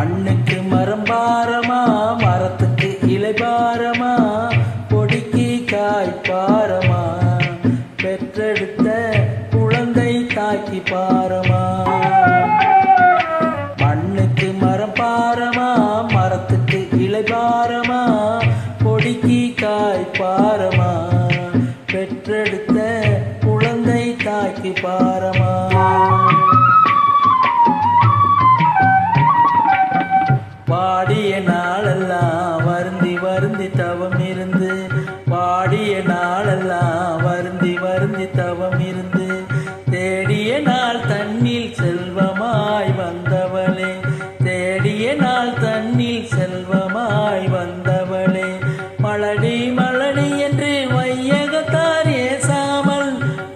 மண்ணுக்கு மரம் பாரமா, மரத்துக்கு இலை பாரமா, கொடிக்கு காய் பாரமா, பெற்றெடுத்த குழந்தை தாக்கி பாரமா. மண்ணுக்கு மரம் பாரமா, மரத்துக்கு இலை பாரமா, கொடிக்கு காய் பாரமா, பெற்றெடுத்த குழந்தை தாக்கி பாரமா. பாடிய நாளெல்லாம் வருந்தி வருந்தி தவம் இருந்து, பாடிய நாளெல்லாம் வருந்தி வருந்தி தவம் இருந்து, தேடிய நாள் தன்னில் செல்வமாய் வந்தவளே, தேடிய நாள் தன்னில் செல்வமாய் வந்தவளே, மலடி மலடி என்று வையகத்தார் ஏசாமல்,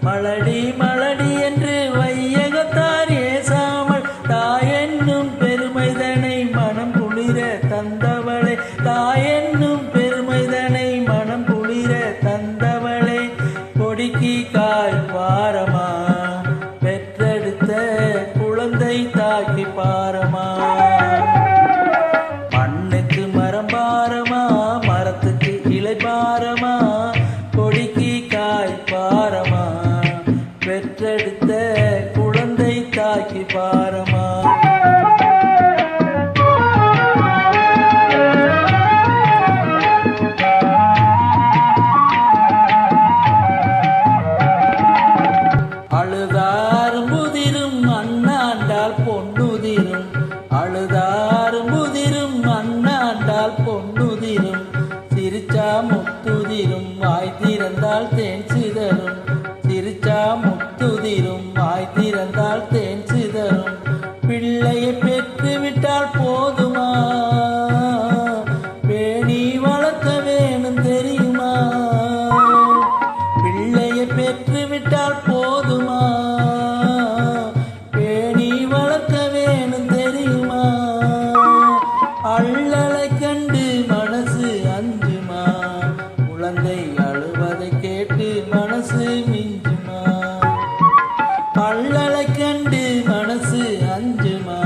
மலடி மலடி என்று வையகத்தார் ஏசாமல், தாயென்னும் பெருமைதனை மனம் குளிர தந்தவளே, தாயென்னும் பெருமைதனை மனம் குளிர தந்தவளே, கொடிக்கு காய் பாரமா, பெற்றெடுத்த குழந்தை தாக்கி பாரமா. மண்ணுக்கு மரம் பாரமா, மரத்துக்கு இலை பாரமா, கொடிக்கு காய் பாரமா, பெற்றெடுத்த குழந்தை தாக்கி பாரமா. அழுதாரும் புதிரும் அண்ணாண்டால் பொன்னுதிரும், அழுதாரும் புதிரும் அண்ணாண்டால் பொன்னுதிரும், சிரிச்சா முத்துதிரும் வாய் திறந்தால் தேன் சிதறும், சிரிச்சா முத்துதிரும் வாய் திறந்தால் தேன் சிதறும், பிள்ளையை பெற்றுவிட்டால் போதுமா, பேணி வளர்க்க வேணும் தெரியுமா, பிள்ளையை பெற்றுவிட்டால் போதுமா, பேணி வளர்க்க வேணும் தெரியுமா, அள்ளலை கண்டு மனசு அஞ்சுமா, குழந்தை அழுவதை கேட்டு மனசு மிஞ்சுமா, அள்ளலை கண்டு மனசு அஞ்சுமா,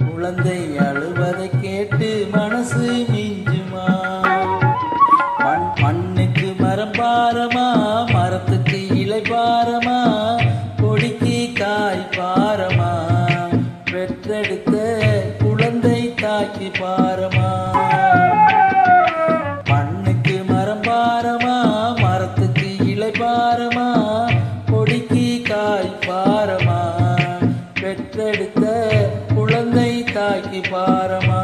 குழந்தை அழுவதை கேட்டு மனசு மிஞ்சுமா. மண்ணுக்கு மரம் பாரமா, மரத்துக்கு இலை பாரமா, கொடிக்கு காய் பாரமா, பெற்றெடுத்த குழந்தை தாக்கி பாரமா. மண்ணுக்கு மரம் பாரமா, மரத்துக்கு இலை பாரமா, கொடிக்கு காய் பாரமா, பெற்றெடுத்த குழந்தை தாக்கி பாரமா.